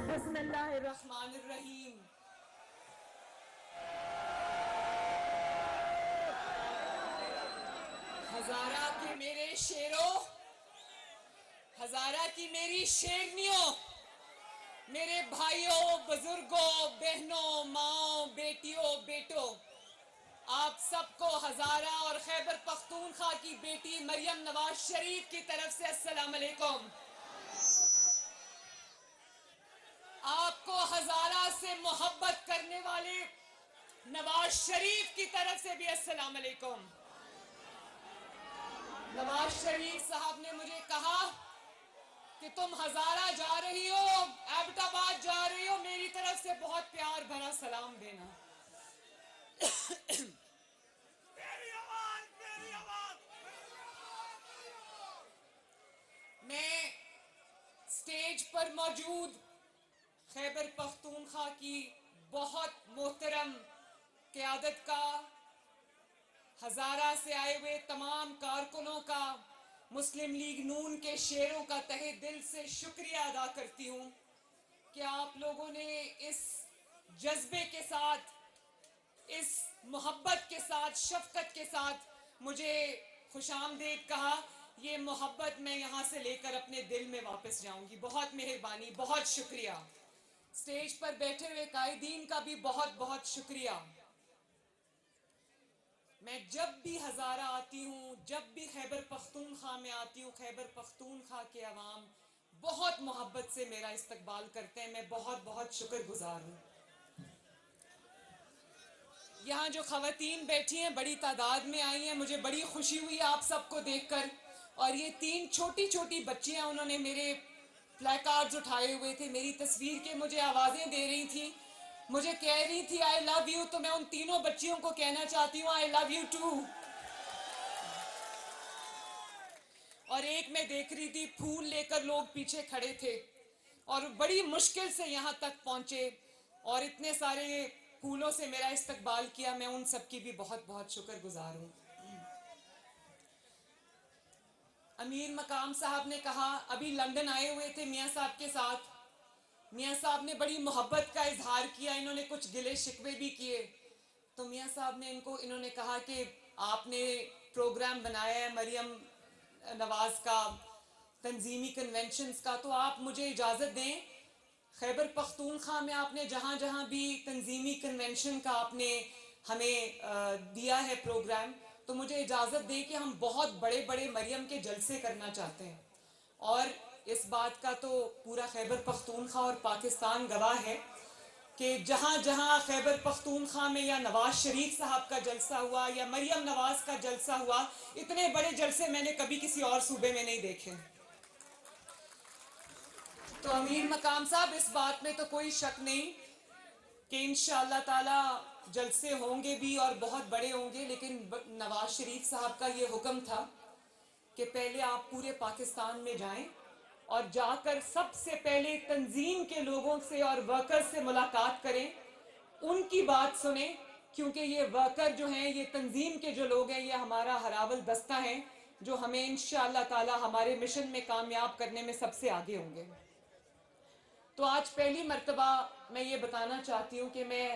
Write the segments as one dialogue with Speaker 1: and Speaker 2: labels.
Speaker 1: بسم اللہ الرحمن الرحیم. ہزارہ کے میرے شیروں، ہزارہ کی میری شیرنیوں، میرے بھائیوں، بزرگوں، بہنوں، ماؤں، بیٹیوں، بیٹوں، آپ سب کو ہزارہ اور خیبر پختونخوا کی بیٹی مریم نواز شریف کی طرف سے السلام علیکم. آپ کو ہزارہ سے محبت کرنے والے نواز شریف کی طرف سے بھی السلام علیکم. نواز شریف صاحب نے مجھے کہا کہ تم ہزارہ جا رہی ہو، ایبٹ آباد جا رہی ہو، میری طرف سے بہت پیار بھرا سلام دینا. میں سٹیج پر موجود خیبر پختونخوا کی بہت محترم قیادت کا، ہزارہ سے آئے ہوئے تمام کارکنوں کا، مسلم لیگ نون کے شیروں کا تہہ دل سے شکریہ ادا کرتی ہوں کہ آپ لوگوں نے اس جذبے کے ساتھ، اس محبت کے ساتھ، شفقت کے ساتھ مجھے خوش آمدید کہا. یہ محبت میں یہاں سے لے کر اپنے دل میں واپس جاؤں گی. بہت مہربانی، بہت شکریہ. سٹیج پر بیٹھے ہوئے قائدین کا بھی بہت بہت شکریہ. میں جب بھی ہزارہ آتی ہوں، جب بھی خیبر پختونخوا میں آتی ہوں، خیبر پختونخوا کے عوام بہت محبت سے میرا استقبال کرتے ہیں. میں بہت بہت شکر گزار ہوں. یہاں جو خواتین بیٹھی ہیں بڑی تعداد میں آئی ہیں، مجھے بڑی خوشی ہوئی آپ سب کو دیکھ کر. اور یہ 3 چھوٹی چھوٹی بچیاں، انہوں نے میرے فلیگ کارڈز اٹھائے ہوئے تھے، میری تصویر کے مجھے آوازیں دے رہی تھیں، مجھے کہہ رہی تھی آئی لو یو. تو میں ان تینوں بچیوں کو کہنا چاہتی ہوں آئی لو یو ٹو. اور ایک میں دیکھ رہی تھی پھول لے کر لوگ پیچھے کھڑے تھے اور بڑی مشکل سے یہاں تک پہنچے اور اتنے سارے پھولوں سے میرا استقبال کیا. میں ان سب کی بھی بہت بہت شکر گزار ہوں. امیر مقام صاحب نے کہا، ابھی لندن آئے ہوئے تھے میاں صاحب کے ساتھ، میاں صاحب نے بڑی محبت کا اظہار کیا، انہوں نے کچھ گلے شکوے بھی کیے. تو میاں صاحب نے انہوں نے کہا کہ آپ نے پروگرام بنایا ہے مریم نواز کا، تنظیمی کنونشنز کا، تو آپ مجھے اجازت دیں خیبر پختونخوا میں آپ نے جہاں جہاں بھی تنظیمی کنونشن کا آپ نے ہمیں دیا ہے پروگرام، تو مجھے اجازت دیں کہ ہم بہت بڑے بڑے مریم کے جلسے کرنا چاہتے ہیں. اور اس بات کا تو پورا خیبر پختونخوا اور پاکستان گواہ ہے کہ جہاں جہاں خیبر پختونخوا میں یا نواز شریف صاحب کا جلسہ ہوا یا مریم نواز کا جلسہ ہوا، اتنے بڑے جلسے میں نے کبھی کسی اور صوبے میں نہیں دیکھے. تو امیر مقام صاحب، اس بات میں تو کوئی شک نہیں کہ انشاءاللہ تعالی جلسے ہوں گے بھی اور بہت بڑے ہوں گے، لیکن نواز شریف صاحب کا یہ حکم تھا کہ پہلے آپ پورے پاکستان میں جائیں اور جا کر سب سے پہلے تنظیم کے لوگوں سے اور ورکر سے ملاقات کریں، ان کی بات سنیں، کیونکہ یہ ورکر جو ہیں، یہ تنظیم کے جو لوگ ہیں، یہ ہمارا ہراول دستہ ہیں جو ہمیں انشاءاللہ تعالی ہمارے مشن میں کامیاب کرنے میں سب سے آگے ہوں گے. تو آج پہلی مرتبہ میں یہ بتانا چاہتی ہوں کہ میں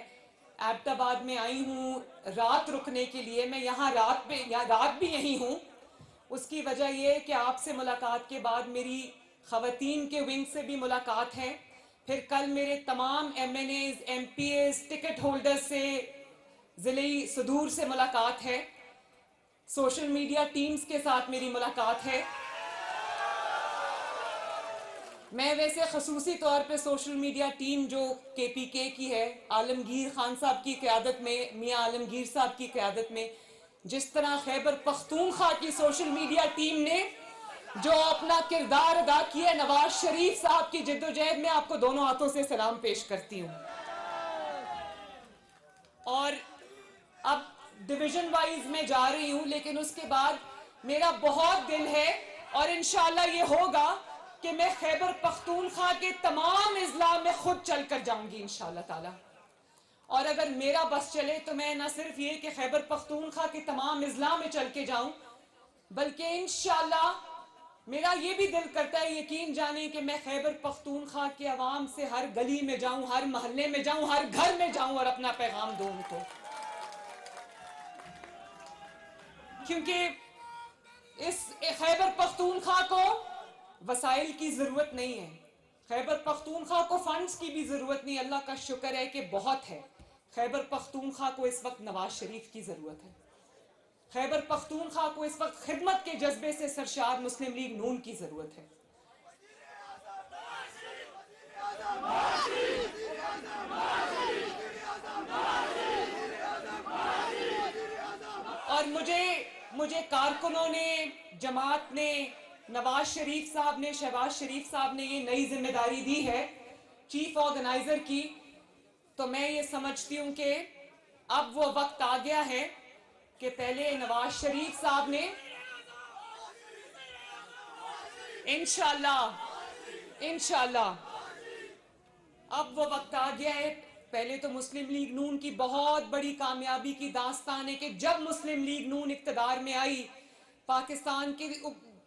Speaker 1: ایبٹ آباد میں آئی ہوں رات رکنے کے لیے. میں یہاں رات بھی یہیں ہوں. اس کی وجہ یہ ہے کہ آپ سے ملاقات کے بعد میری خواتین کے ونگ سے بھی ملاقات ہے، پھر کل میرے تمام M N As, M P As, ticket holder سے، ضلعی صدور سے ملاقات ہے، سوشل میڈیا ٹیمز کے ساتھ میری ملاقات ہے. میں ویسے خصوصی طور پہ سوشل میڈیا ٹیم جو کے پی کے کی ہے، عالمگیر خان صاحب کی قیادت میں، میاں عالمگیر صاحب کی قیادت میں، جس طرح خیبر پختونخوا کی سوشل میڈیا ٹیم نے جو اپنا کردار ادا کیا ہے نواز شریف صاحب کی جدوجہد میں، آپ کو دونوں ہاتھوں سے سلام پیش کرتی ہوں. اور اب ڈویژن وائز میں جا رہی ہوں، لیکن اس کے بعد میرا بہت دل ہے اور انشاءاللہ یہ ہوگا کہ میں خیبر پختونخوا کے تمام اضلاع میں خود چل کر جاؤں گی انشاءاللہ تعالی. اور اگر میرا بس چلے تو میں نہ صرف یہ کہ خیبر پختونخوا کے تمام اضلاع میں چل کے جاؤں، بلکہ انشاءاللہ میرا یہ بھی دل کرتا ہے یقین جانے کہ میں خیبر پختونخوا کے عوام سے ہر گلی میں جاؤں، ہر محلے میں جاؤں، ہر گھر میں جاؤں اور اپنا پیغام دوں ان کو، کیونکہ اس خیبر پختونخوا کو وسائل کی ضرورت نہیں ہے، خیبر پختونخوا کو فنڈز کی بھی ضرورت نہیں، اللہ کا شکر ہے کہ بہت ہے۔ خیبر پختونخوا کو اس وقت نواز شریف کی ضرورت ہے، خیبر پختونخوا کو اس وقت خدمت کے جذبے سے سرشار مسلم لیگ نون کی ضرورت ہے۔ اور مجھے کارکنوں نے، جماعت نے، نواز شریف صاحب نے، شہباز شریف صاحب نے یہ نئی ذمہ داری دی ہے چیف آرگنائزر کی، تو میں یہ سمجھتی ہوں کہ اب وہ وقت آ گیا ہے کہ پہلے نواز شریف صاحب نے انشاءاللہ اب وہ وقت آ گیا ہے، پہلے تو مسلم لیگ نون کی بہت بڑی کامیابی کی داستان ہے کہ جب مسلم لیگ نون اقتدار میں آئی، پاکستان کے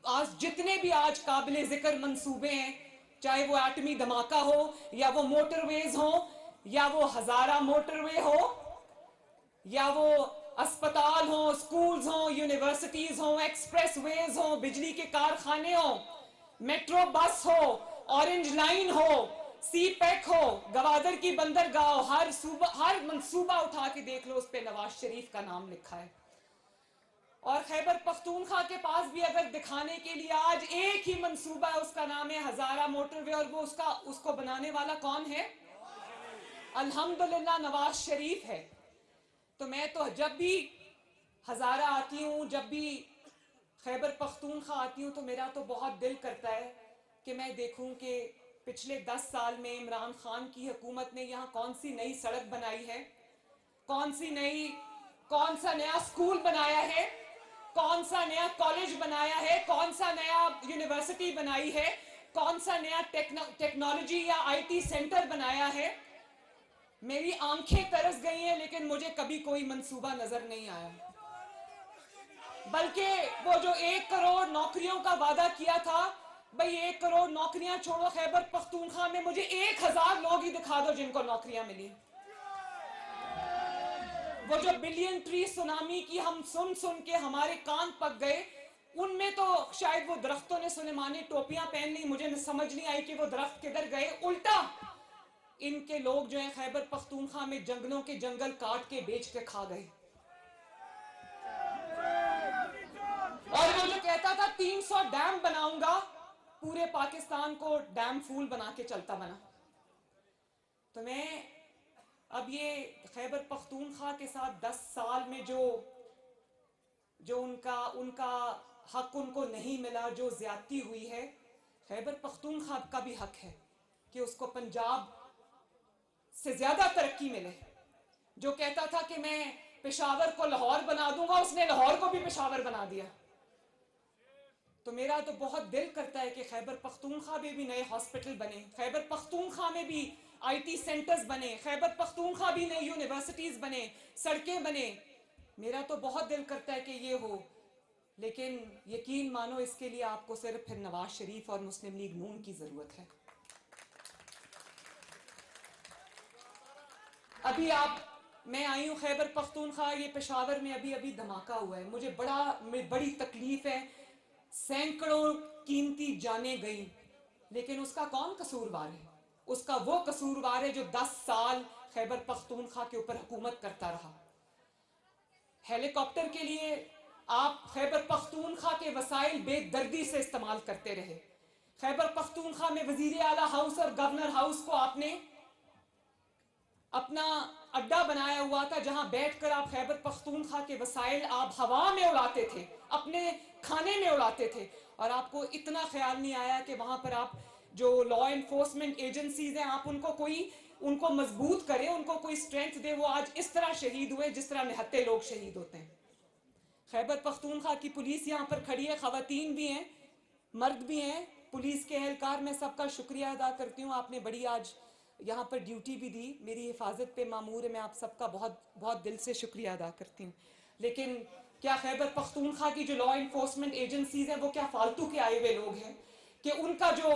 Speaker 1: آج جتنے بھی آج قابل ذکر منصوبے ہیں، چاہے وہ ایٹمی دھماکہ ہو، یا وہ موٹر ویز ہو، یا وہ ہزارہ موٹر وے ہو، یا وہ اسپتال ہوں، سکولز ہوں، یونیورسٹیز ہوں، ایکسپریس ویز ہوں، بجلی کے کارخانے ہوں، میٹرو بس ہو، اورنج لائن ہو، سی پیک ہو، گوادر کی بندرگاہ ہو، ہر منصوبہ اٹھا کے دیکھ لو، اس پہ نواز شریف کا نام لکھا ہے۔ اور خیبر پختونخوا کے پاس بھی اگر دکھانے کے لیے آج ایک ہی منصوبہ ہے، اس کا نام ہے ہزارہ موٹر وے، اور وہ اس کو بنانے والا کون ہے؟ الحمدللہ نواز شریف ہے۔ تو میں تو جب بھی ہزارہ آتی ہوں، جب بھی خیبر پختونخوا آتی ہوں، تو میرا تو بہت دل کرتا ہے کہ میں دیکھوں کہ پچھلے 10 سال میں عمران خان کی حکومت نے یہاں کون سی نئی سڑک بنائی ہے، کون سا نیا سکول بنایا ہے، کون سا نیا کالج بنایا ہے، کون سا نیا یونیورسٹی بنائی ہے، کون سا نیا ٹیکنالوجی یا آئی ٹی سینٹر بنایا ہے۔ میری آنکھیں ترس گئی ہیں، لیکن مجھے کبھی کوئی منصوبہ نظر نہیں آیا، بلکہ وہ جو 1 کروڑ نوکریوں کا وعدہ کیا تھا، بھئی 1 کروڑ نوکریاں چھوڑو، خیبر پختونخوا میں مجھے 1000 لوگ ہی دکھا دو جن کو نوکریاں ملی۔ وہ جو بلین ٹری سونامی کی ہم سن کے ہمارے کان پک گئے، ان میں تو شاید وہ درختوں نے سلیمانی ٹوپیاں پہن لی، مجھے سمجھ نہیں آئی کہ وہ درخت کدھر گئے، الٹا ان کے لوگ جو ہیں خیبر پختونخوا میں جنگلوں کے جنگل کاٹ کے بیچ کے کھا گئے۔ اور وہ جو کہتا تھا 300 ڈیم بناؤں گا، پورے پاکستان کو ڈیم فول بنا کے چلتا بنا۔ تو میں اب یہ خیبر پختونخوا کے ساتھ 10 سال میں جو ان کا حق ان کو نہیں ملا، جو زیادتی ہوئی ہے، خیبر پختونخوا کا بھی حق ہے کہ اس کو پنجاب سے زیادہ ترقی ملے۔ جو کہتا تھا کہ میں پشاور کو لاہور بنا دوں گا، اس نے لاہور کو بھی پشاور بنا دیا۔ تو میرا تو بہت دل کرتا ہے کہ خیبر پختونخوا میں بھی نئے ہاسپٹل بنے، خیبر پختونخوا میں بھی آئی ٹی سینٹرز بنے، خیبر پختونخوا بھی نئی یونیورسٹیز بنے، سڑکیں بنے۔ میرا تو بہت دل کرتا ہے کہ یہ ہو، لیکن یقین مانو اس کے لیے آپ کو صرف پھر نواز شریف اور مسلم لیگ نون کی ضرورت ہے۔ ابھی میں آئی ہوں خیبر پختونخوا، یہ پشاور میں ابھی دھماکہ ہوا ہے، مجھے بڑی تکلیف ہے، سینکڑوں قیمتی جانیں گئیں، لیکن اس کا کون قصوروار ہے؟ اس کا وہ قصوروار ہے جو 10 سال خیبر پختونخوا کے اوپر حکومت کرتا رہا۔ ہیلی کاپٹر کے لیے آپ خیبر پختونخوا کے وسائل بے دردی سے استعمال کرتے رہے۔ خیبر پختونخوا میں وزیر اعلیٰ ہاؤس اور گورنر ہاؤس کو آپ نے اپنا اڈا بنایا ہوا تھا، جہاں بیٹھ کر آپ خیبر پختونخوا کے وسائل آپ ہوا میں اڑاتے تھے، اپنے کھانے میں اڑاتے تھے، اور آپ کو اتنا خیال نہیں آیا کہ وہاں پر آپ جو لا انفورسمنٹ ایجنسیز ہیں، آپ ان کو مضبوط کریں، ان کو کوئی سٹرینتھ دے۔ وہ آج اس طرح شہید ہوئے جس طرح نہتے لوگ شہید ہوتے ہیں۔ خیبر پختونخوا کی پولیس یہاں پر کھڑی ہے، خواتین بھی ہیں، مرد بھی ہیں، پولیس کے اہلکار، میں سب کا شکریہ ادا کرتی ہوں، آپ نے بڑی آج یہاں پر ڈیوٹی بھی دی، میری حفاظت پہ مامور ہے، میں آپ سب کا بہت بہت دل سے شکریہ ادا کرتی ہوں۔ لیکن کیا خیبر پختونخوا کی جو لا انفورسمنٹ ایجنسیز ہیں وہ کیا فالتو کے آئے ہوئے لوگ ہیں کہ ان کا جو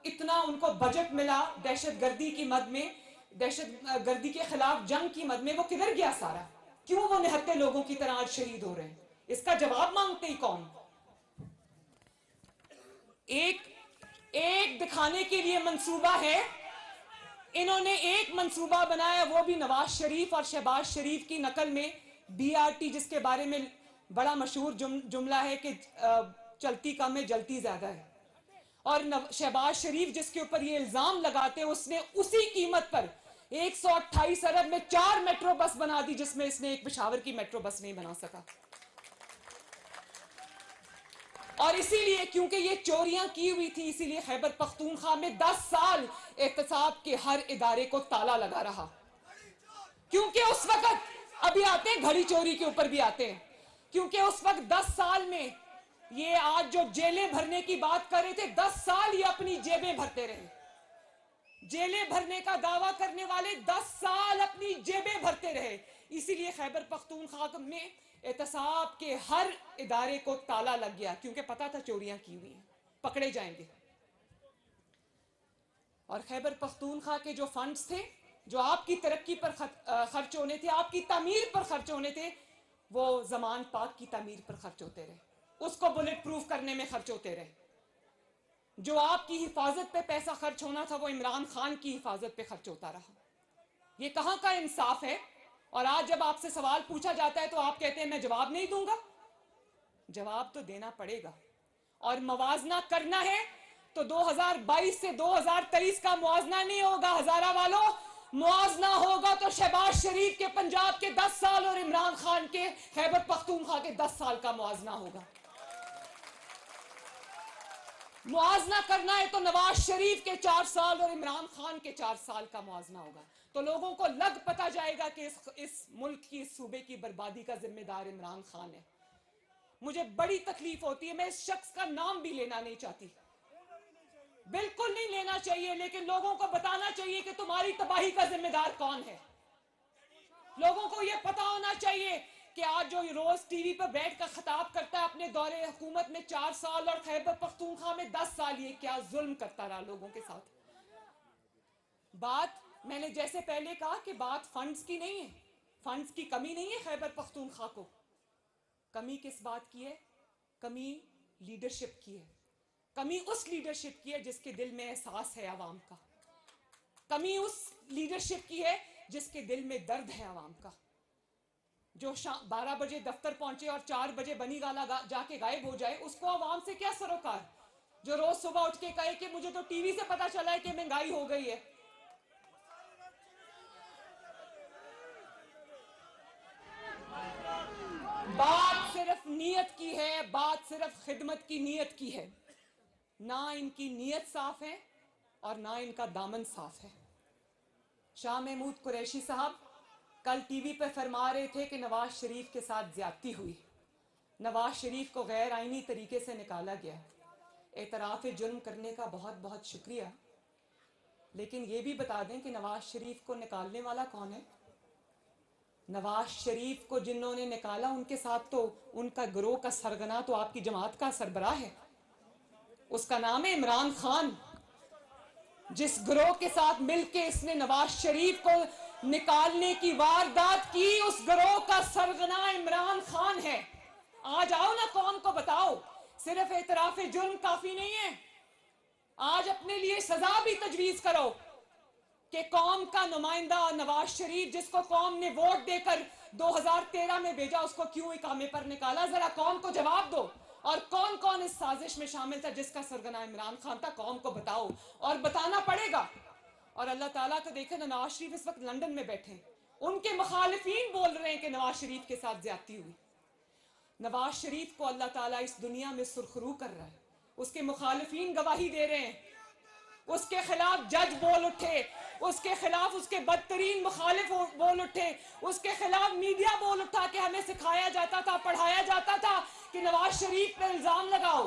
Speaker 1: اتنا ان کو بجٹ ملا دہشت گردی کی مد میں، دہشت گردی کے خلاف جنگ کی مد میں، وہ کدھر گیا سارا؟ کیوں وہ نہتے لوگوں کی طرح آج شہید ہو رہے ہیں؟ اس کا جواب مانگتے ہی کون؟ ایک دکھانے کے لیے منصوبہ ہے، انہوں نے ایک منصوبہ بنایا، وہ بھی نواز شریف اور شہباز شریف کی نقل میں، بی آر ٹی، جس کے بارے میں بڑا مشہور جملہ ہے کہ چلتی کم ہے جلتی زیادہ ہے، اور شہباز شریف جس کے اوپر یہ الزام لگاتے اس نے اسی قیمت پر 128 ارب میں 4 میٹرو بس بنا دی، جس میں اس نے ایک پشاور کی میٹرو بس نہیں بنا سکا۔ اور اسی لیے کیونکہ یہ چوریاں کی ہوئی تھی، اسی لیے خیبر پختونخوا میں 10 سال احتساب کے ہر ادارے کو تالا لگا رہا، کیونکہ اس وقت ابھی آتے ہیں گھڑی چوری کے اوپر بھی آتے ہیں، کیونکہ اس وقت 10 سال میں یہ آج جو جیلیں بھرنے کی بات کر رہے تھے، 10 سال یہ اپنی جیبیں بھرتے رہے، جیلیں بھرنے کا دعویٰ کرنے والے 10 سال اپنی جیبیں بھرتے رہے۔ اسی لیے خیبر پختونخوا میں احتساب کے ہر ادارے کو تالا لگ گیا، کیونکہ پتا تھا چوریاں کی ہوئی ہیں، پکڑے جائیں گے۔ اور خیبر پختونخوا کے جو فنڈز تھے جو آپ کی ترقی پر خرچ ہونے تھے، آپ کی تعمیر پر خرچ ہونے تھے، وہ زمان پاک کی تعمیر پر خرچ ہوتے رہے، اس کو بلٹ پروف کرنے میں خرچ ہوتے رہے۔ جو آپ کی حفاظت پہ پیسہ خرچ ہونا تھا وہ عمران خان کی حفاظت پہ خرچ ہوتا رہا۔ یہ کہاں کا انصاف ہے؟ اور آج جب آپ سے سوال پوچھا جاتا ہے تو آپ کہتے ہیں میں جواب نہیں دوں گا۔ جواب تو دینا پڑے گا، اور موازنہ کرنا ہے تو 2022 سے 2023 کا موازنہ نہیں ہوگا ہزارہ والوں، موازنہ ہوگا تو شہباز شریف کے پنجاب کے 10 سال اور عمران خان کے خیبر پختونخوا کے 10 سال کا موازنہ ہوگا۔ موازنہ کرنا ہے تو نواز شریف کے 4 سال اور عمران خان کے 4 سال کا موازنہ ہوگا، تو لوگوں کو لگ پتا جائے گا کہ اس ملک کی، اس صوبے کی بربادی کا ذمہ دار عمران خان ہے۔ مجھے بڑی تکلیف ہوتی ہے، میں اس شخص کا نام بھی لینا نہیں چاہتی، بالکل نہیں لینا چاہیے، لیکن لوگوں کو بتانا چاہیے کہ تمہاری تباہی کا ذمہ دار کون ہے۔ لوگوں کو یہ پتا ہونا چاہیے کہ آج جو روز ٹی وی پر بیٹھ کر خطاب کرتا ہے اپنے دور حکومت میں 4 سال اور خیبر پختونخوا میں 10 سال، یہ کیا ظلم کرتا رہا لوگوں کے ساتھ۔ بات میں نے جیسے پہلے کہا کہ بات فنڈز کی نہیں ہے، فنڈز کی کمی نہیں ہے خیبر پختونخوا کو، کمی کس بات کی ہے؟ کمی لیڈرشپ کی ہے، کمی اس لیڈرشپ کی ہے جس کے دل میں احساس ہے عوام کا، کمی اس لیڈرشپ کی ہے جس کے دل میں درد ہے عوام کا، جو 12 بجے دفتر پہنچے اور 4 بجے بنی گالا جا کے غائب ہو جائے، اس کو عوام سے کیا سروکار؟ جو روز صبح اٹھ کے کہے کہ مجھے تو ٹی وی سے پتا چلا ہے کہ مہنگائی ہو گئی ہے۔ بات صرف نیت کی ہے، بات صرف خدمت کی نیت کی ہے، نہ ان کی نیت صاف ہے اور نہ ان کا دامن صاف ہے۔ شاہ محمود قریشی صاحب کل ٹی وی پہ فرما رہے تھے کہ نواز شریف کے ساتھ زیادتی ہوئی، نواز شریف کو غیر آئینی طریقے سے نکالا گیا۔ اعتراف جرم کرنے کا بہت بہت شکریہ، لیکن یہ بھی بتا دیں کہ نواز شریف کو نکالنے والا کون ہے؟ نواز شریف کو جنہوں نے نکالا ان کے ساتھ تو ان کا گروہ کا سرغنہ تو آپ کی جماعت کا سربراہ ہے، اس کا نام ہے عمران خان۔ جس گروہ کے ساتھ مل کے اس نے نواز شریف کو نکالنے کی واردات کی، اس گروہ کا سرغنہ عمران خان ہے۔ آج آؤ نا قوم کو بتاؤ، صرف اعتراف جرم کافی نہیں ہے، آج اپنے لیے سزا بھی تجویز کرو کہ قوم کا نمائندہ نواز شریف جس کو قوم نے ووٹ دے کر 2013 میں بھیجا، اس کو کیوں اقامے پر نکالا؟ ذرا قوم کو جواب دو، اور کون کون اس سازش میں شامل تھا جس کا سرغنہ عمران خان تھا، قوم کو بتاؤ، اور بتانا پڑے گا۔ اور اللہ تعالیٰ کو دیکھیں، نواز شریف اس وقت لندن میں بیٹھے ہیں، ان کے مخالفین بول رہے ہیں کہ نواز شریف کے ساتھ زیادتی ہوئی۔ نواز شریف کو اللہ تعالیٰ اس دنیا میں سرخرو کر رہا ہے، اس کے مخالفین گواہی دے رہے ہیں، اس کے خلاف جج بول اٹھے، اس کے خلاف اس کے بدترین مخالف بول اٹھے، اس کے خلاف میڈیا بول اٹھا کہ ہمیں سکھایا جاتا تھا، پڑھایا جاتا تھا کہ نواز شریف پہ الزام لگاؤ۔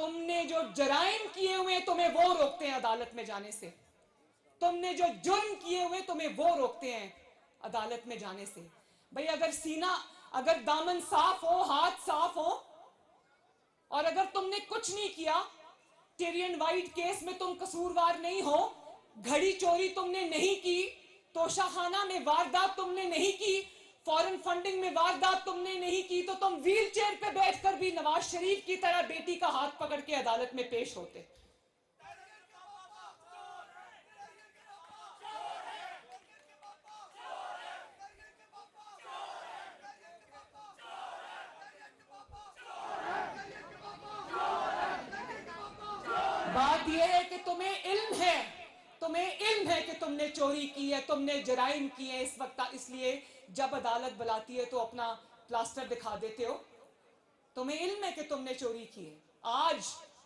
Speaker 1: تم نے جو جرائم کیے ہوئے تمہیں وہ روکتے ہیں عدالت میں جانے سے. تم نے جو جرم کیے ہوئے تمہیں وہ روکتے ہیں عدالت میں جانے سے. بھئی اگر سینہ، اگر دامن صاف ہو، ہاتھ صاف ہو، اور اگر تم نے کچھ نہیں کیا، ٹیرین وائٹ کیس میں تم قصوروار نہیں ہو، گھڑی چوری تم نے نہیں کی، توشہ خانہ میں واردات تم نے نہیں کی، فورن فنڈنگ میں واردات تم نے نہیں کی، تو تم ویل چیئر پہ بیٹھ کر بھی نواز شریف کی طرح بیٹی کا ہاتھ پکڑ کے عدالت میں پیش ہوتے. بات یہ ہے کہ تمہیں علم ہے کہ تم نے چوری کی ہے، تم نے جرائم کی ہے اس وقت. اس لیے جب عدالت بلاتی ہے تو اپنا پلاسٹر دکھا دیتے ہو. تمہیں علم ہے کہ تم نے چوری کی ہے.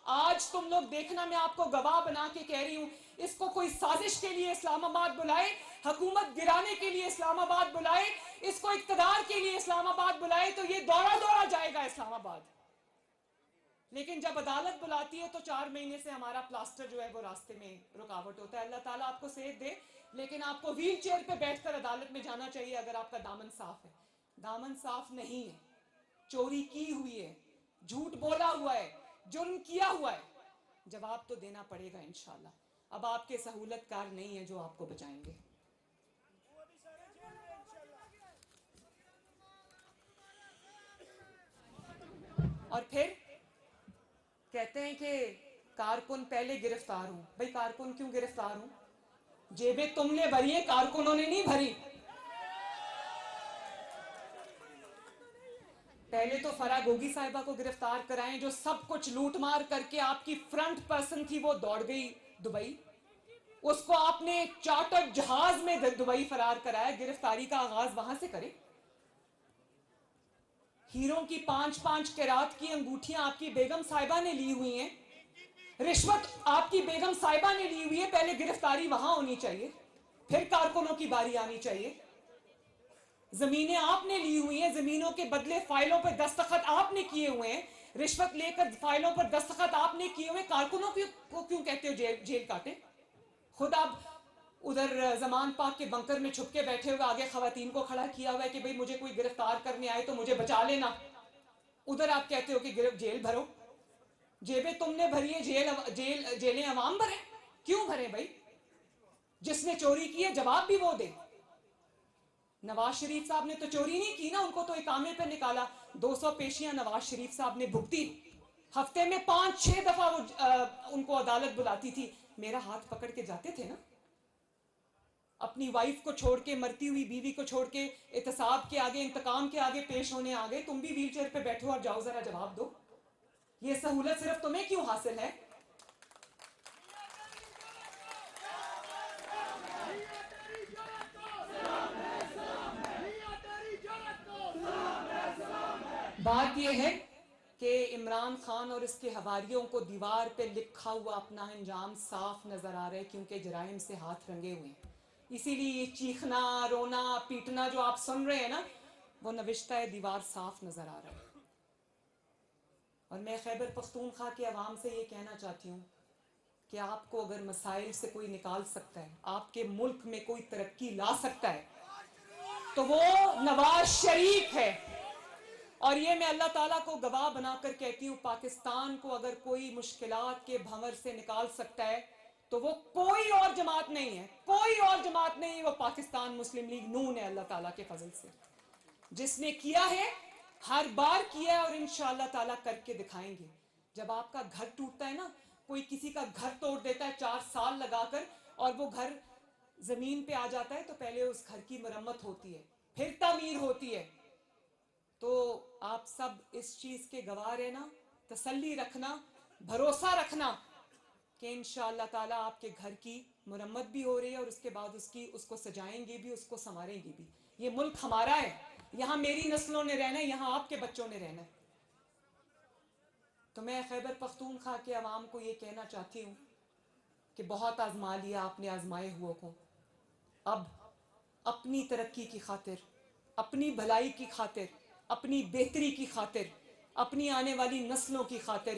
Speaker 1: آج تم لوگ دیکھنا، میں آپ کو گواہ بنا کے کہہ رہی ہوں، اس کو کوئی سازش کے لیے اسلام آباد بلائے، حکومت گرانے کے لیے اسلام آباد بلائے، اس کو اقتدار کے لیے اسلام آباد بلائے، تو یہ دوڑا جائے گا اسلام آباد. لیکن جب عدالت بلاتی ہے تو 4 مہینے سے ہمارا پلاسٹر جو ہے وہ راستے میں رکاوٹ ہوتا ہے. اللہ تعالیٰ آپ کو صحت دے، لیکن آپ کو ویل چیئر پہ بیٹھ کر عدالت میں جانا چاہیے اگر آپ کا دامن صاف ہے. دامن صاف نہیں ہے، چوری کی ہوئی ہے، جھوٹ بولا ہوا ہے، جرم کیا ہوا ہے. جواب تو دینا پڑے گا انشاءاللہ. اب آپ کے سہولت کار نہیں ہیں جو آپ کو بچائیں گے. اور پھر کہتے ہیں کہ کارکن پہلے گرفتار ہوں. بھئی کارکن کیوں گرفتار ہوں؟ جیبیں تم نے بھری ہیں، کارکنوں نے نہیں بھری. پہلے تو فرا گوگی صاحبہ کو گرفتار کرائیں جو سب کچھ لوٹ مار کر کے آپ کی فرنٹ پرسن تھی، وہ دوڑ گئی دبئی. اس کو آپ نے چارٹر جہاز میں دبئی فرار کرایا. گرفتاری کا آغاز وہاں سے کریں. ہیروں کی 5 کیرات کی انگوٹھیاں آپ کی بیگم صاحبہ نے لی ہوئی ہیں، رشوت آپ کی بیگم صاحبہ نے لی ہوئی ہے. پہلے گرفتاری وہاں ہونی چاہیے، پھر کارکنوں کی باری آنی چاہیے. زمینیں آپ نے لی ہوئی ہیں، زمینوں کے بدلے فائلوں پر دستخط آپ نے کیے ہوئے ہیں، رشوت لے کر فائلوں پر دستخط آپ نے کیے ہوئے. کارکنوں کو کیوں کہتے ہو جیل کاٹے؟ خود آپ ادھر زمان پاک کے بنکر میں چھپ کے بیٹھے ہوئے، آگے خواتین کو کھڑا کیا ہوا ہے کہ بھئی مجھے کوئی گرفتار کرنے آئے تو مجھے بچا لینا. ادھر آپ کہتے ہو کہ جیل بھرو. جیبیں تم نے بھری ہیں، جیلیں عوام بھریں. کیوں بھریں بھائی؟ جس نے چوری کی ہے جواب بھی وہ دے. نواز شریف صاحب نے تو چوری نہیں کی نا، ان کو تو اقامے پہ نکالا. 200 پیشیاں نواز شریف صاحب نے بھگتی. ہفتے میں 5-6 دفعہ وہ ان کو عدالت بلاتی تھی. میرا ہاتھ پکڑ کے جاتے تھے نا. اپنی وائف کو چھوڑ کے، مرتی ہوئی بیوی کو چھوڑ کے احتساب کے آگے، انتقام کے آگے پیش ہونے آگے. تم بھی ویل چیئر پہ بیٹھو اور جاؤ ذرا جواب دو. یہ سہولت صرف تمہیں کیوں حاصل ہے؟ بات یہ ہے کہ عمران خان اور اس کے حواریوں کو دیوار پہ لکھا ہوا اپنا انجام صاف نظر آ رہا ہے، کیونکہ جرائم سے ہاتھ رنگے ہوئے ہیں. اسی لیے یہ چیخنا، رونا، پیٹنا جو آپ سن رہے ہیں نا، وہ نوشتہ ہے دیوار صاف نظر آ رہا ہے. اور میں خیبر پختونخوا کے عوام سے یہ کہنا چاہتی ہوں کہ آپ کو اگر مسائل سے کوئی نکال سکتا ہے، آپ کے ملک میں کوئی ترقی لا سکتا ہے، تو وہ نواز شریف ہے. اور یہ میں اللہ تعالیٰ کو گواہ بنا کر کہتی ہوں، پاکستان کو اگر کوئی مشکلات کے بھنور سے نکال سکتا ہے تو وہ کوئی اور جماعت نہیں ہے، کوئی اور جماعت نہیں ہے، وہ پاکستان مسلم لیگ نون ہے. اللہ تعالیٰ کے فضل سے جس نے کیا ہے، ہر بار کیا ہے، اور انشاءاللہ تعالیٰ کر کے دکھائیں گے. جب آپ کا گھر ٹوٹتا ہے نا، کوئی کسی کا گھر توڑ دیتا ہے 4 سال لگا کر، اور وہ گھر زمین پہ آ جاتا ہے، تو پہلے اس گھر کی مرمت ہوتی ہے، پھر تعمیر ہوتی ہے. تو آپ سب اس چیز کے گواہ رہنا، تسلی رکھنا، بھروسہ رکھنا کہ انشاءاللہ تعالیٰ آپ کے گھر کی مرمت بھی ہو رہی ہے، اور اس کے بعد اس کو سجائیں گے بھی، اس کو سنواریں گے بھی. یہ ملک ہمارا ہے، یہاں میری نسلوں نے رہنا ہے، یہاں آپ کے بچوں نے رہنا ہے. تو میں خیبر پختونخوا کے عوام کو یہ کہنا چاہتی ہوں کہ بہت آزما لیا آپ نے آزمائے ہوئے کو. اب اپنی ترقی کی خاطر، اپنی بھلائی کی خاطر، اپنی بہتری کی خاطر، اپنی آنے والی نسلوں کی خاطر